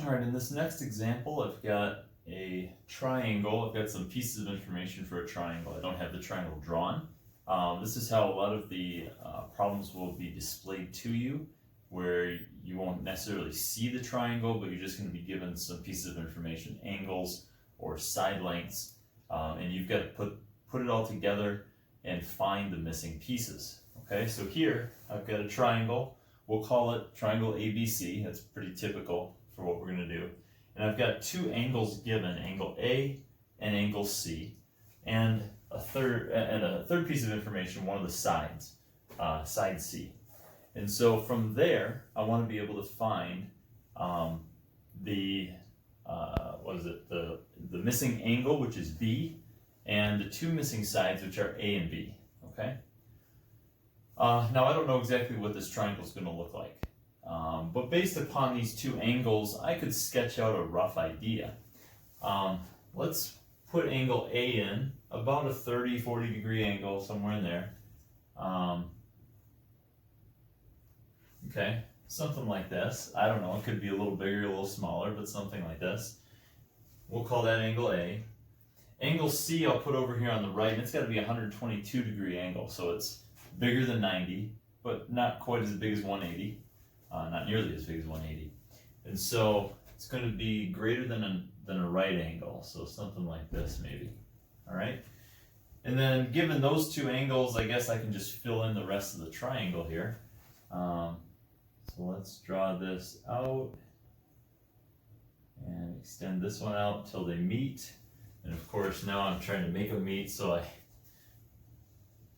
All right, in this next example, I've got a triangle. I've got some pieces of information for a triangle. I don't have the triangle drawn. This is how a lot of the problems will be displayed to you, where you won't necessarily see the triangle, but you're just going to be given some pieces of information, angles or side lengths, and you've got to put it all together and find the missing pieces. Okay, so here I've got a triangle. We'll call it triangle ABC. That's pretty typical for what we're going to do. And I've got two angles given, angle A and angle C, and a third piece of information, one of the sides, side C. And so from there, I want to be able to find the missing angle, which is B, and the two missing sides, which are A and B. Okay. Now I don't know exactly what this triangle is going to look like. But based upon these two angles, I could sketch out a rough idea. Let's put angle A in, about a 30-40 degree angle, somewhere in there. Okay, something like this. I don't know, it could be a little bigger, a little smaller, but something like this. We'll call that angle A. Angle C I'll put over here on the right, and it's got to be a 122 degree angle, so it's bigger than 90, but not quite as big as 180. Not nearly as big as 180. And so it's going to be greater than a right angle, so something like this maybe. All right. And then given those two angles, I guess I can just fill in the rest of the triangle here. So let's draw this out and extend this one out till they meet. And of course now I'm trying to make them meet, so I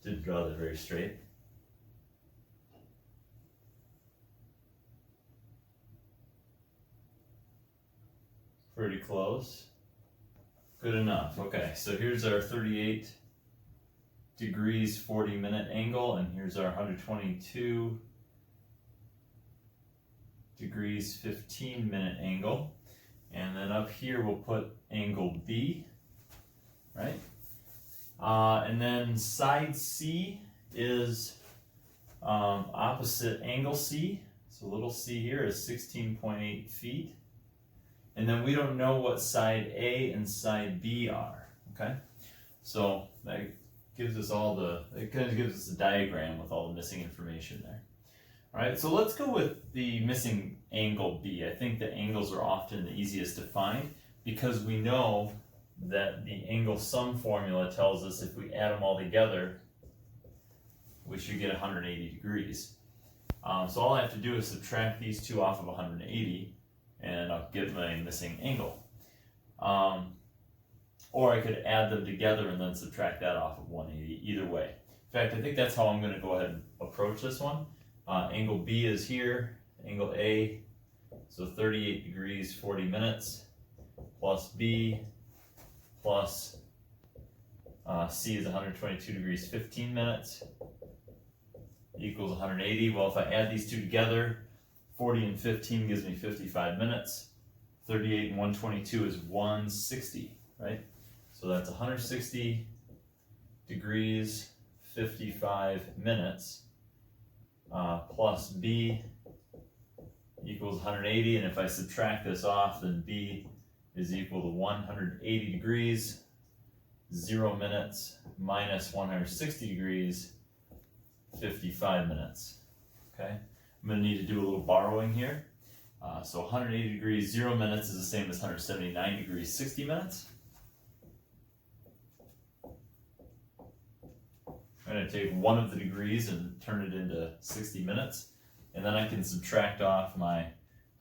didn't draw that very straight. Pretty close. Good enough. Okay, so here's our 38 degrees 40-minute angle, and here's our 122 degrees 15-minute angle. And then up here we'll put angle B, right? And then side C is opposite angle C. So little c here is 16.8 feet. And then we don't know what side A and side B are, okay? So that gives us it kind of gives us a diagram with all the missing information there. All right, so let's go with the missing angle B. I think the angles are often the easiest to find because we know that the angle sum formula tells us if we add them all together, we should get 180 degrees. So all I have to do is subtract these two off of 180, and I'll get my missing angle. Or I could add them together and then subtract that off of 180, either way. In fact, I think that's how I'm going to go ahead and approach this one. Angle B is here, angle A, so 38 degrees 40 minutes, plus B, plus C is 122 degrees 15 minutes, equals 180. Well, if I add these two together, 40 and 15 gives me 55 minutes. 38 and 122 is 160, right? So that's 160 degrees 55 minutes plus B equals 180. And if I subtract this off, then B is equal to 180 degrees, 0 minutes, minus 160 degrees, 55 minutes, okay? I'm going to need to do a little borrowing here. So 180 degrees, 0 minutes is the same as 179 degrees, 60 minutes. I'm going to take one of the degrees and turn it into 60 minutes. And then I can subtract off my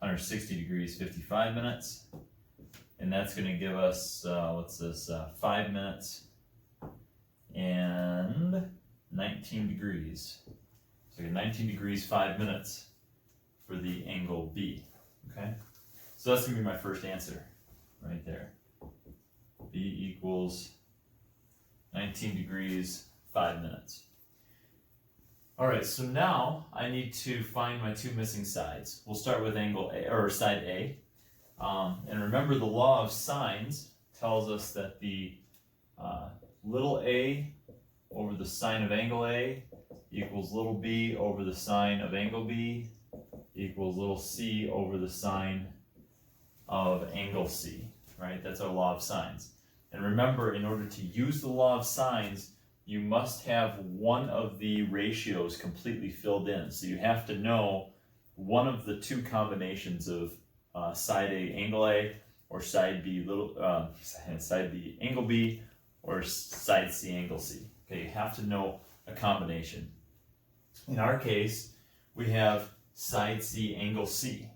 160 degrees, 55 minutes. And that's going to give us, 5 minutes and 19 degrees. So I get 19 degrees, 5 minutes for the angle B, okay? So that's gonna be my first answer, right there. B equals 19 degrees, 5 minutes. All right, so now I need to find my two missing sides. We'll start with angle A, or side A. And remember the law of sines tells us that the little a over the sine of angle A equals little b over the sine of angle B equals little c over the sine of angle C, right? That's our law of sines. And remember, in order to use the law of sines, you must have one of the ratios completely filled in. So you have to know one of the two combinations of side A angle A, or side B side B angle B, or side C angle C. Okay, you have to know a combination. In our case, we have side C angle C.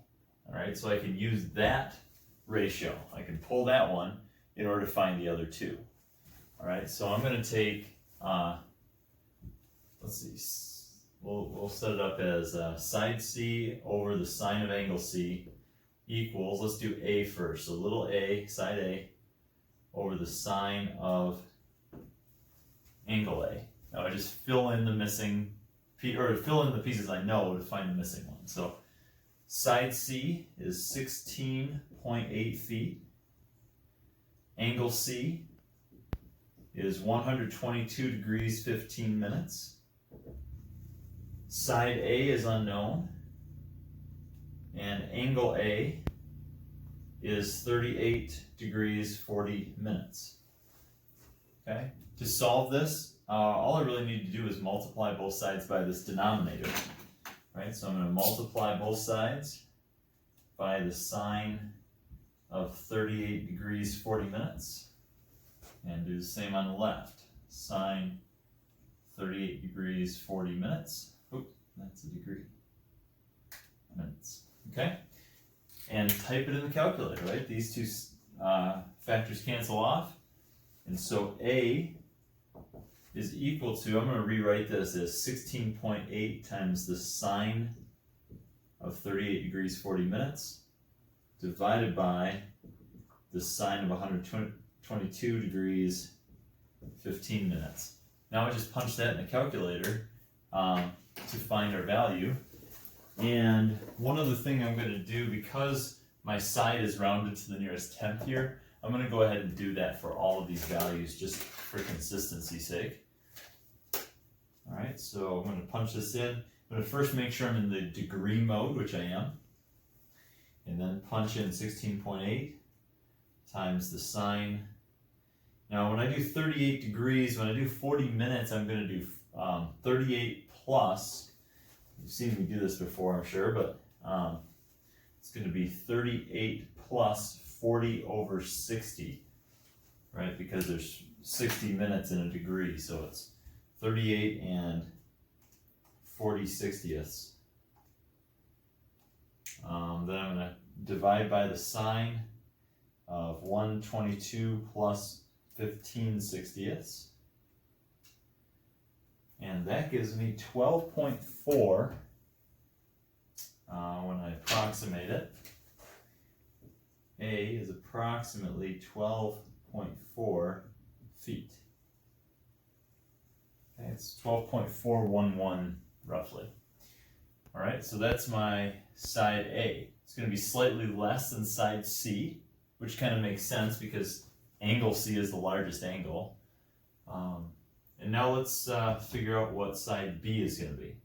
All right, so I can use that ratio. I can pull that one in order to find the other two. All right, so I'm going to take, let's see, we'll set it up as side C over the sine of angle C equals, let's do A first. So little a, side A, over the sine of angle A. Now I just fill in the missing, or fill in the pieces I know to find the missing one. So side C is 16.8 feet. Angle C is 122 degrees 15 minutes. Side A is unknown. And angle A is 38 degrees 40 minutes. Okay? To solve this, all I really need to do is multiply both sides by this denominator. Right? So I'm going to multiply both sides by the sine of 38 degrees 40 minutes. And do the same on the left. Sine 38 degrees 40 minutes. Oop, that's a degree. Minutes. Okay? And type it in the calculator, right? These two factors cancel off. And so A is equal to, I'm going to rewrite this as 16.8 times the sine of 38 degrees 40 minutes divided by the sine of 122 degrees 15 minutes. Now I just punch that in the calculator to find our value. And one other thing I'm going to do, because my side is rounded to the nearest tenth here, I'm going to go ahead and do that for all of these values just for consistency's sake. Alright, so I'm going to punch this in. I'm going to first make sure I'm in the degree mode, which I am. And then punch in 16.8 times the sine. Now when I do 38 degrees, when I do 40 minutes, I'm going to do 38 plus. You've seen me do this before, I'm sure, but it's going to be 38 plus 40 over 60, right? Because there's 60 minutes in a degree, so it's 38 and 40 60ths. Then I'm going to divide by the sine of 122 plus 15 60ths. And that gives me 12.4 when I approximate it. A is approximately 12.4 feet. Okay, it's 12.411 roughly. All right, so that's my side A. It's going to be slightly less than side C, which kind of makes sense because angle C is the largest angle. And now let's figure out what side B is going to be.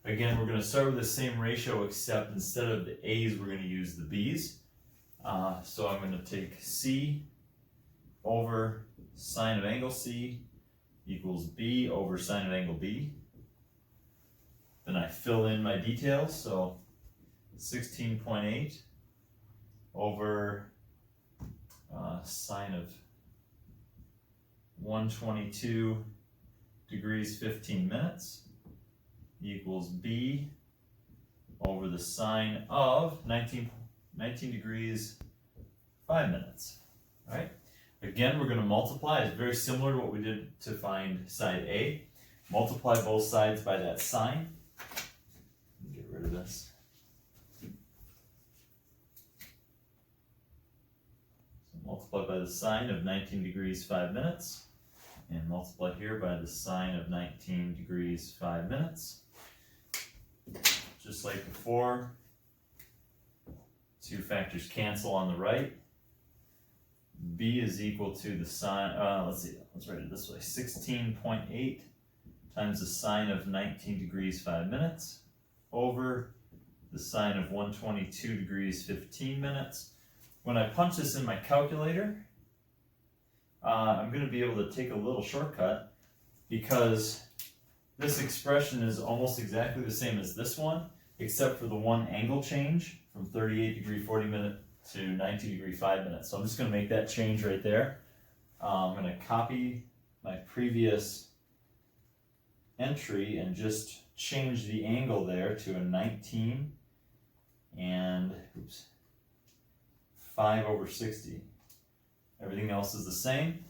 Again, we're going to start with the same ratio, except instead of the A's, we're going to use the B's. So I'm going to take C over sine of angle C equals B over sine of angle B. Then I fill in my details, so 16.8 over sine of 122 degrees 15 minutes equals B over the sine of 19 degrees 5 minutes. All right. Again, we're going to multiply. It's very similar to what we did to find side A. Multiply both sides by that sine. Get rid of this. So multiply by the sine of 19 degrees 5 minutes. And multiply here by the sine of 19 degrees 5 minutes. Just like before, two factors cancel on the right. B is equal to the sine, let's write it this way, 16.8 times the sine of 19 degrees 5 minutes over the sine of 122 degrees 15 minutes when I punch this in my calculator, I'm going to be able to take a little shortcut because this expression is almost exactly the same as this one, except for the one angle change from 38 degree 40 minute to 90 degree 5 minutes. So I'm just going to make that change right there. I'm going to copy my previous entry and just change the angle there to a 19 and 5/60. Everything else is the same.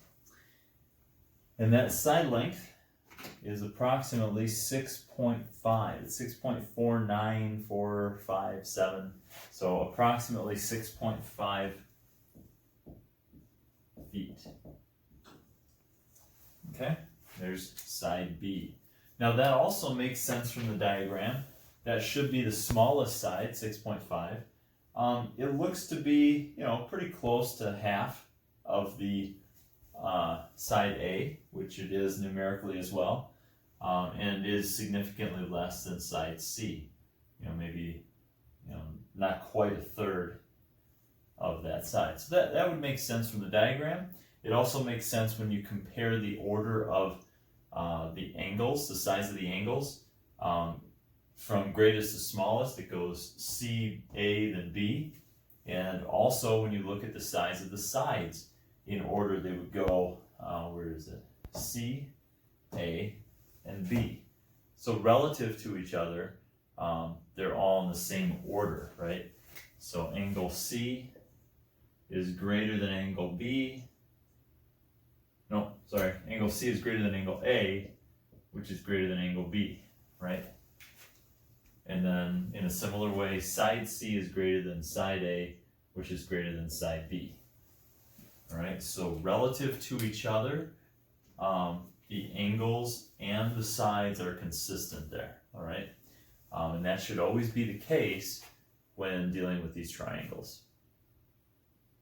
And that side length is approximately 6.5. It's 6.49457. So approximately 6.5 feet. Okay, there's side B. Now that also makes sense from the diagram. That should be the smallest side, 6.5. It looks to be, pretty close to half of the side A, which it is numerically as well, and is significantly less than side C. Maybe, not quite a third of that side. So that would make sense from the diagram. It also makes sense when you compare the order of the angles, the size of the angles. From greatest to smallest, it goes C, A, then B. And also when you look at the size of the sides, in order they would go, where is it? C, A, and B. So relative to each other, they're all in the same order, right? So angle C is greater than angle B. No, sorry, angle C is greater than angle A, which is greater than angle B, right? And then in a similar way, side C is greater than side A, which is greater than side B. All right, so relative to each other, the angles and the sides are consistent there, all right? And that should always be the case when dealing with these triangles.